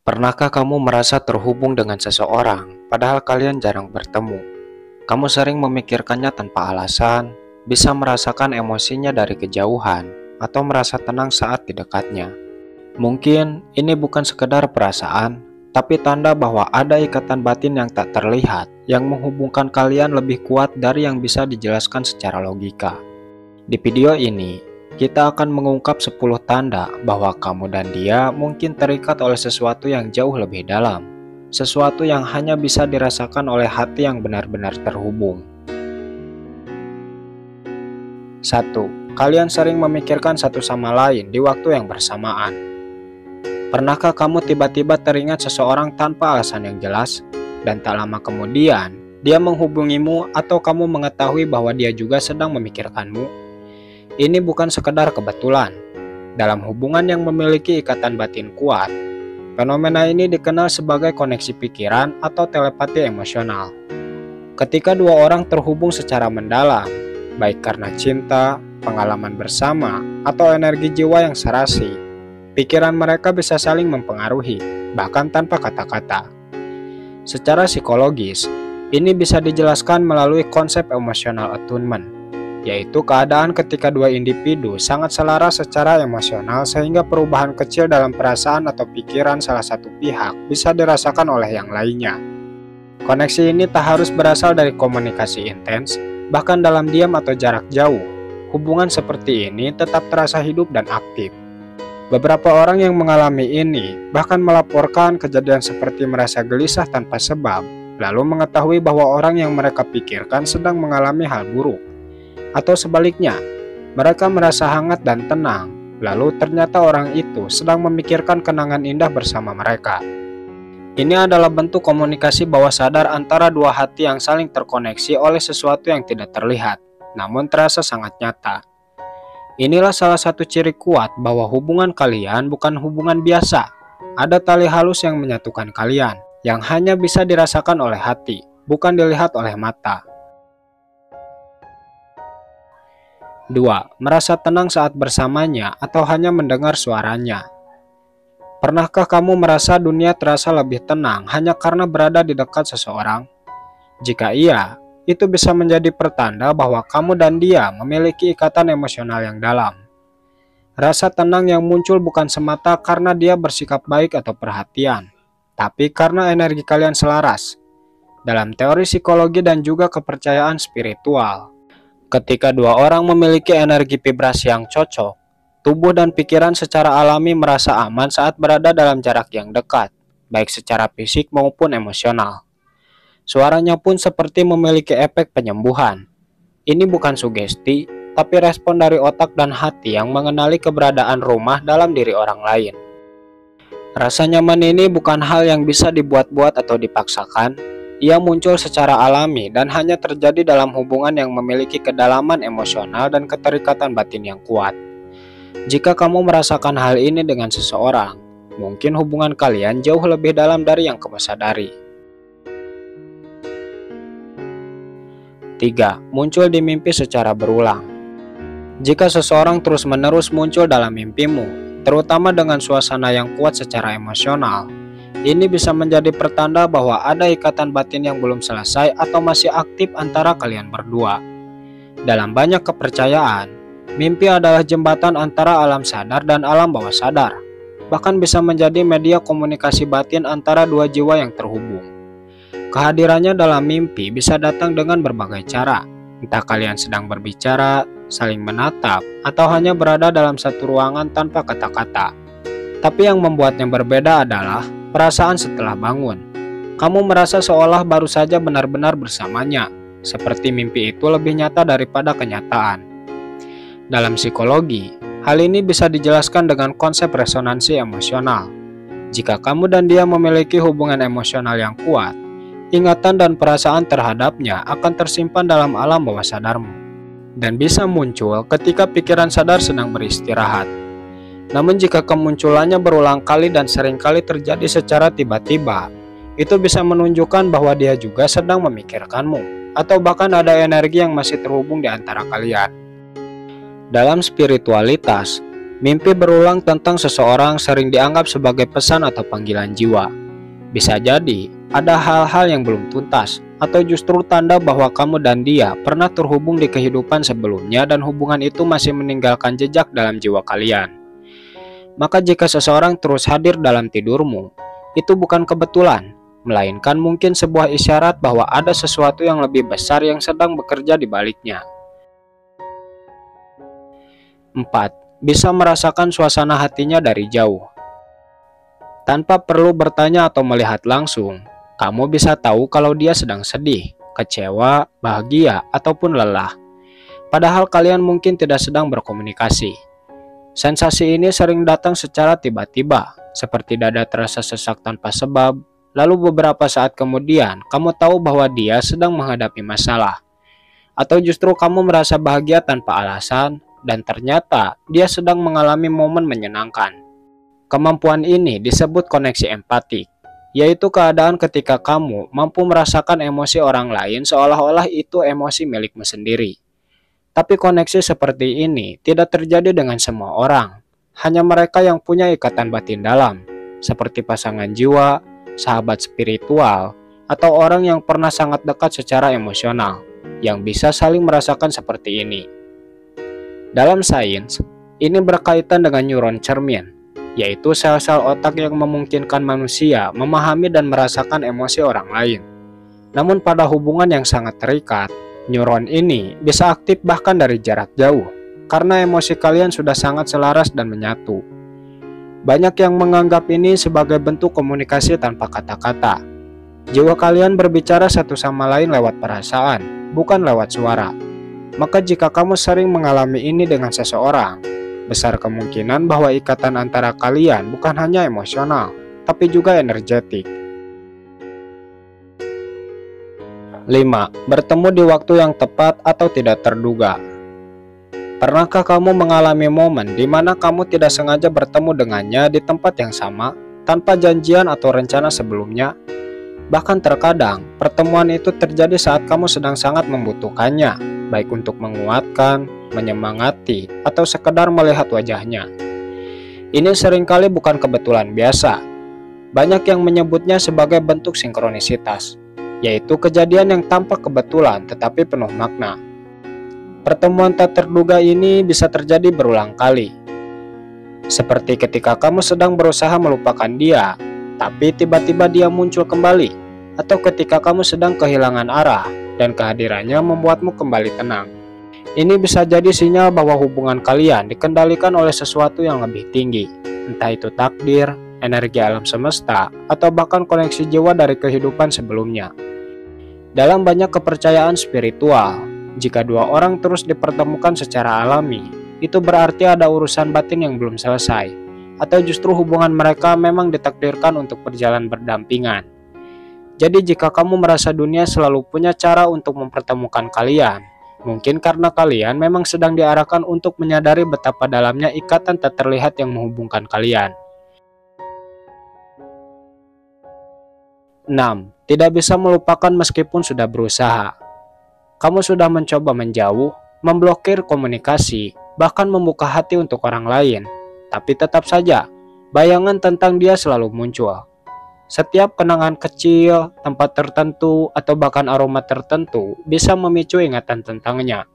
Pernahkah kamu merasa terhubung dengan seseorang, padahal kalian jarang bertemu? Kamu sering memikirkannya tanpa alasan, bisa merasakan emosinya dari kejauhan, atau merasa tenang saat di dekatnya. Mungkin ini bukan sekedar perasaan, tapi tanda bahwa ada ikatan batin yang tak terlihat, yang menghubungkan kalian lebih kuat dari yang bisa dijelaskan secara logika. Di video ini, kita akan mengungkap 10 tanda bahwa kamu dan dia mungkin terikat oleh sesuatu yang jauh lebih dalam. Sesuatu yang hanya bisa dirasakan oleh hati yang benar-benar terhubung. 1. Kalian sering memikirkan satu sama lain di waktu yang bersamaan. Pernahkah kamu tiba-tiba teringat seseorang tanpa alasan yang jelas, dan tak lama kemudian, dia menghubungimu atau kamu mengetahui bahwa dia juga sedang memikirkanmu? Ini bukan sekedar kebetulan. Dalam hubungan yang memiliki ikatan batin kuat, fenomena ini dikenal sebagai koneksi pikiran atau telepati emosional. Ketika dua orang terhubung secara mendalam, baik karena cinta, pengalaman bersama, atau energi jiwa yang serasi, pikiran mereka bisa saling mempengaruhi, bahkan tanpa kata-kata. Secara psikologis, ini bisa dijelaskan melalui konsep emotional attunement, yaitu keadaan ketika dua individu sangat selaras secara emosional sehingga perubahan kecil dalam perasaan atau pikiran salah satu pihak bisa dirasakan oleh yang lainnya. Koneksi ini tak harus berasal dari komunikasi intens, bahkan dalam diam atau jarak jauh, hubungan seperti ini tetap terasa hidup dan aktif. Beberapa orang yang mengalami ini bahkan melaporkan kejadian seperti merasa gelisah tanpa sebab, lalu mengetahui bahwa orang yang mereka pikirkan sedang mengalami hal buruk. Atau sebaliknya, mereka merasa hangat dan tenang, lalu ternyata orang itu sedang memikirkan kenangan indah bersama mereka. Ini adalah bentuk komunikasi bawah sadar antara dua hati yang saling terkoneksi oleh sesuatu yang tidak terlihat, namun terasa sangat nyata. Inilah salah satu ciri kuat bahwa hubungan kalian bukan hubungan biasa. Ada tali halus yang menyatukan kalian, yang hanya bisa dirasakan oleh hati, bukan dilihat oleh mata. 2. Merasa tenang saat bersamanya atau hanya mendengar suaranya. Pernahkah kamu merasa dunia terasa lebih tenang hanya karena berada di dekat seseorang? Jika iya, itu bisa menjadi pertanda bahwa kamu dan dia memiliki ikatan emosional yang dalam. Rasa tenang yang muncul bukan semata karena dia bersikap baik atau perhatian, tapi karena energi kalian selaras. Dalam teori psikologi dan juga kepercayaan spiritual, ketika dua orang memiliki energi vibrasi yang cocok, tubuh dan pikiran secara alami merasa aman saat berada dalam jarak yang dekat, baik secara fisik maupun emosional. Suaranya pun seperti memiliki efek penyembuhan. Ini bukan sugesti, tapi respon dari otak dan hati yang mengenali keberadaan rumah dalam diri orang lain. Rasa nyaman ini bukan hal yang bisa dibuat-buat atau dipaksakan. Ia muncul secara alami dan hanya terjadi dalam hubungan yang memiliki kedalaman emosional dan keterikatan batin yang kuat. Jika kamu merasakan hal ini dengan seseorang, mungkin hubungan kalian jauh lebih dalam dari yang kamu sadari. 3. Muncul di mimpi secara berulang. Jika seseorang terus-menerus muncul dalam mimpimu, terutama dengan suasana yang kuat secara emosional, ini bisa menjadi pertanda bahwa ada ikatan batin yang belum selesai atau masih aktif antara kalian berdua. Dalam banyak kepercayaan, mimpi adalah jembatan antara alam sadar dan alam bawah sadar, bahkan bisa menjadi media komunikasi batin antara dua jiwa yang terhubung. Kehadirannya dalam mimpi bisa datang dengan berbagai cara, entah kalian sedang berbicara, saling menatap, atau hanya berada dalam satu ruangan tanpa kata-kata. Tapi yang membuatnya berbeda adalah perasaan setelah bangun. Kamu merasa seolah baru saja benar-benar bersamanya, seperti mimpi itu lebih nyata daripada kenyataan. Dalam psikologi, hal ini bisa dijelaskan dengan konsep resonansi emosional. Jika kamu dan dia memiliki hubungan emosional yang kuat, ingatan dan perasaan terhadapnya akan tersimpan dalam alam bawah sadarmu, dan bisa muncul ketika pikiran sadar sedang beristirahat. Namun jika kemunculannya berulang kali dan seringkali terjadi secara tiba-tiba, itu bisa menunjukkan bahwa dia juga sedang memikirkanmu, atau bahkan ada energi yang masih terhubung di antara kalian. Dalam spiritualitas, Mimpi berulang tentang seseorang sering dianggap sebagai pesan atau panggilan jiwa. Bisa jadi ada hal-hal yang belum tuntas, atau justru tanda bahwa kamu dan dia pernah terhubung di kehidupan sebelumnya dan hubungan itu masih meninggalkan jejak dalam jiwa kalian. Maka jika seseorang terus hadir dalam tidurmu, itu bukan kebetulan, melainkan mungkin sebuah isyarat bahwa ada sesuatu yang lebih besar yang sedang bekerja di baliknya. 4. Bisa merasakan suasana hatinya dari jauh. Tanpa perlu bertanya atau melihat langsung, kamu bisa tahu kalau dia sedang sedih, kecewa, bahagia, ataupun lelah. Padahal kalian mungkin tidak sedang berkomunikasi. Sensasi ini sering datang secara tiba-tiba, seperti dada terasa sesak tanpa sebab, lalu beberapa saat kemudian kamu tahu bahwa dia sedang menghadapi masalah. Atau justru kamu merasa bahagia tanpa alasan, dan ternyata dia sedang mengalami momen menyenangkan. Kemampuan ini disebut koneksi empatik, yaitu keadaan ketika kamu mampu merasakan emosi orang lain seolah-olah itu emosi milikmu sendiri. Tapi koneksi seperti ini tidak terjadi dengan semua orang, hanya mereka yang punya ikatan batin dalam, seperti pasangan jiwa, sahabat spiritual, atau orang yang pernah sangat dekat secara emosional, yang bisa saling merasakan seperti ini. Dalam sains, ini berkaitan dengan neuron cermin, yaitu sel-sel otak yang memungkinkan manusia memahami dan merasakan emosi orang lain. Namun pada hubungan yang sangat terikat, neuron ini bisa aktif bahkan dari jarak jauh, karena emosi kalian sudah sangat selaras dan menyatu. Banyak yang menganggap ini sebagai bentuk komunikasi tanpa kata-kata. Jiwa kalian berbicara satu sama lain lewat perasaan, bukan lewat suara. Maka jika kamu sering mengalami ini dengan seseorang, besar kemungkinan bahwa ikatan antara kalian bukan hanya emosional, tapi juga energetik. 5. Bertemu di waktu yang tepat atau tidak terduga. Pernahkah kamu mengalami momen di mana kamu tidak sengaja bertemu dengannya di tempat yang sama, tanpa janjian atau rencana sebelumnya? Bahkan terkadang, pertemuan itu terjadi saat kamu sedang sangat membutuhkannya, baik untuk menguatkan, menyemangati, atau sekedar melihat wajahnya. Ini seringkali bukan kebetulan biasa. Banyak yang menyebutnya sebagai bentuk sinkronisitas, yaitu kejadian yang tampak kebetulan tetapi penuh makna. Pertemuan tak terduga ini bisa terjadi berulang kali. Seperti ketika kamu sedang berusaha melupakan dia, tapi tiba-tiba dia muncul kembali, atau ketika kamu sedang kehilangan arah dan kehadirannya membuatmu kembali tenang. Ini bisa jadi sinyal bahwa hubungan kalian dikendalikan oleh sesuatu yang lebih tinggi, entah itu takdir, energi alam semesta, atau bahkan koneksi jiwa dari kehidupan sebelumnya. Dalam banyak kepercayaan spiritual, jika dua orang terus dipertemukan secara alami, itu berarti ada urusan batin yang belum selesai, atau justru hubungan mereka memang ditakdirkan untuk berjalan berdampingan. Jadi jika kamu merasa dunia selalu punya cara untuk mempertemukan kalian, mungkin karena kalian memang sedang diarahkan untuk menyadari betapa dalamnya ikatan tak terlihat yang menghubungkan kalian. 6. Tidak bisa melupakan meskipun sudah berusaha. Kamu sudah mencoba menjauh, memblokir komunikasi, bahkan membuka hati untuk orang lain. Tapi tetap saja, bayangan tentang dia selalu muncul. Setiap kenangan kecil, tempat tertentu, atau bahkan aroma tertentu bisa memicu ingatan tentangnya.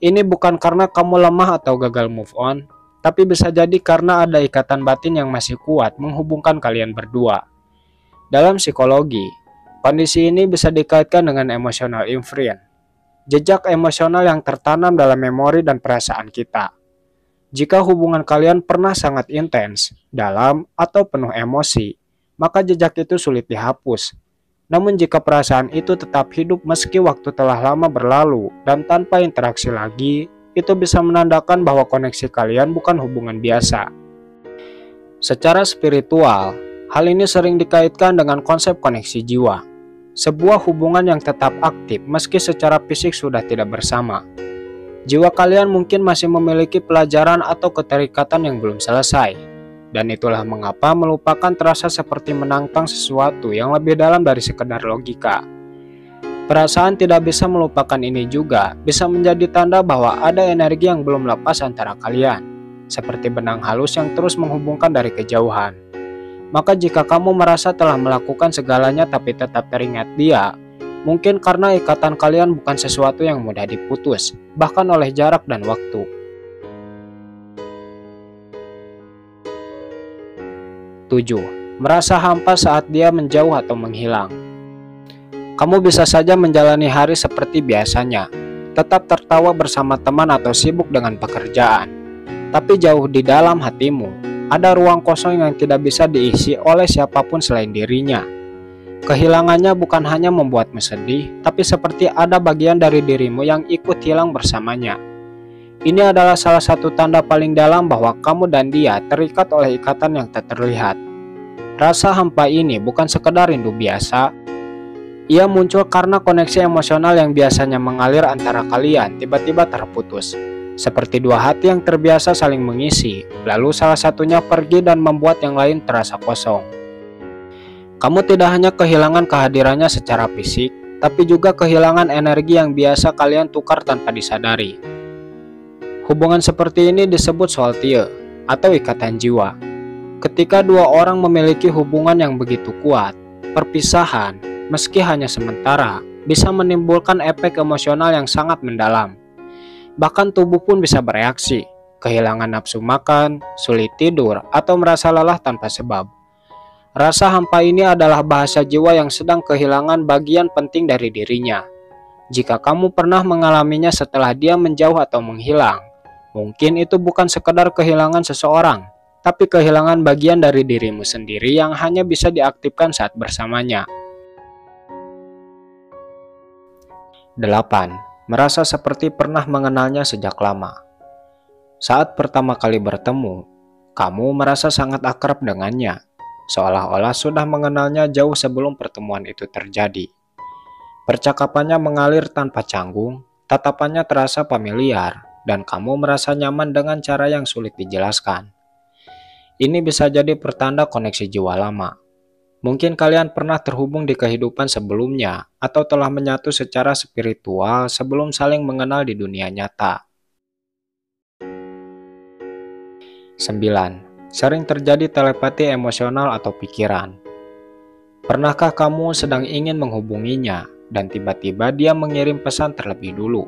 Ini bukan karena kamu lemah atau gagal move on, tapi bisa jadi karena ada ikatan batin yang masih kuat menghubungkan kalian berdua. Dalam psikologi, kondisi ini bisa dikaitkan dengan emotional imprint, jejak emosional yang tertanam dalam memori dan perasaan kita. Jika hubungan kalian pernah sangat intens, dalam, atau penuh emosi, maka jejak itu sulit dihapus. Namun jika perasaan itu tetap hidup meski waktu telah lama berlalu dan tanpa interaksi lagi, itu bisa menandakan bahwa koneksi kalian bukan hubungan biasa. Secara spiritual, hal ini sering dikaitkan dengan konsep koneksi jiwa, sebuah hubungan yang tetap aktif meski secara fisik sudah tidak bersama. Jiwa kalian mungkin masih memiliki pelajaran atau keterikatan yang belum selesai. Dan itulah mengapa melupakan terasa seperti menantang sesuatu yang lebih dalam dari sekedar logika. Perasaan tidak bisa melupakan ini juga bisa menjadi tanda bahwa ada energi yang belum lepas antara kalian. seperti benang halus yang terus menghubungkan dari kejauhan. Maka jika kamu merasa telah melakukan segalanya tapi tetap teringat dia, mungkin karena ikatan kalian bukan sesuatu yang mudah diputus, bahkan oleh jarak dan waktu. 7. Merasa hampa saat dia menjauh atau menghilang. Kamu bisa saja menjalani hari seperti biasanya, tetap tertawa bersama teman atau sibuk dengan pekerjaan. Tapi jauh di dalam hatimu, ada ruang kosong yang tidak bisa diisi oleh siapapun selain dirinya. Kehilangannya bukan hanya membuatmu sedih, tapi seperti ada bagian dari dirimu yang ikut hilang bersamanya. Ini adalah salah satu tanda paling dalam bahwa kamu dan dia terikat oleh ikatan yang tak terlihat. Rasa hampa ini bukan sekedar rindu biasa. Ia muncul karena koneksi emosional yang biasanya mengalir antara kalian tiba-tiba terputus. Seperti dua hati yang terbiasa saling mengisi, lalu salah satunya pergi dan membuat yang lain terasa kosong. Kamu tidak hanya kehilangan kehadirannya secara fisik, tapi juga kehilangan energi yang biasa kalian tukar tanpa disadari. Hubungan seperti ini disebut soultie atau ikatan jiwa. Ketika dua orang memiliki hubungan yang begitu kuat, perpisahan, meski hanya sementara, bisa menimbulkan efek emosional yang sangat mendalam. Bahkan tubuh pun bisa bereaksi, kehilangan nafsu makan, sulit tidur, atau merasa lelah tanpa sebab. Rasa hampa ini adalah bahasa jiwa yang sedang kehilangan bagian penting dari dirinya. Jika kamu pernah mengalaminya setelah dia menjauh atau menghilang, mungkin itu bukan sekedar kehilangan seseorang, tapi kehilangan bagian dari dirimu sendiri yang hanya bisa diaktifkan saat bersamanya. 8. Merasa seperti pernah mengenalnya sejak lama. Saat pertama kali bertemu, kamu merasa sangat akrab dengannya, seolah-olah sudah mengenalnya jauh sebelum pertemuan itu terjadi. Percakapannya mengalir tanpa canggung, tatapannya terasa familiar, dan kamu merasa nyaman dengan cara yang sulit dijelaskan. Ini bisa jadi pertanda koneksi jiwa lama. Mungkin kalian pernah terhubung di kehidupan sebelumnya atau telah menyatu secara spiritual sebelum saling mengenal di dunia nyata. 9. Sering terjadi telepati emosional atau pikiran. Pernahkah kamu sedang ingin menghubunginya dan tiba-tiba dia mengirim pesan terlebih dulu?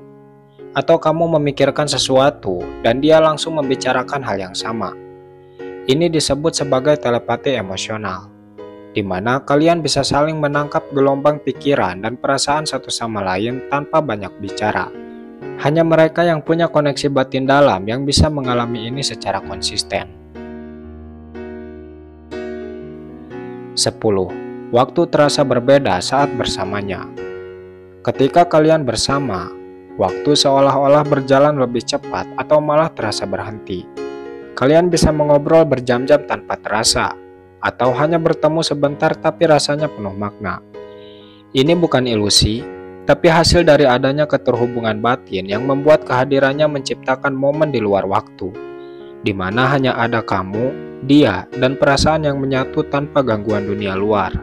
Atau kamu memikirkan sesuatu dan dia langsung membicarakan hal yang sama? Ini disebut sebagai telepati emosional, di mana kalian bisa saling menangkap gelombang pikiran dan perasaan satu sama lain tanpa banyak bicara. Hanya mereka yang punya koneksi batin dalam yang bisa mengalami ini secara konsisten. 10. Waktu terasa berbeda saat bersamanya. Ketika kalian bersama, waktu seolah-olah berjalan lebih cepat atau malah terasa berhenti. Kalian bisa mengobrol berjam-jam tanpa terasa, atau hanya bertemu sebentar tapi rasanya penuh makna. Ini bukan ilusi, tapi hasil dari adanya keterhubungan batin yang membuat kehadirannya menciptakan momen di luar waktu, di mana hanya ada kamu, dia, dan perasaan yang menyatu tanpa gangguan dunia luar.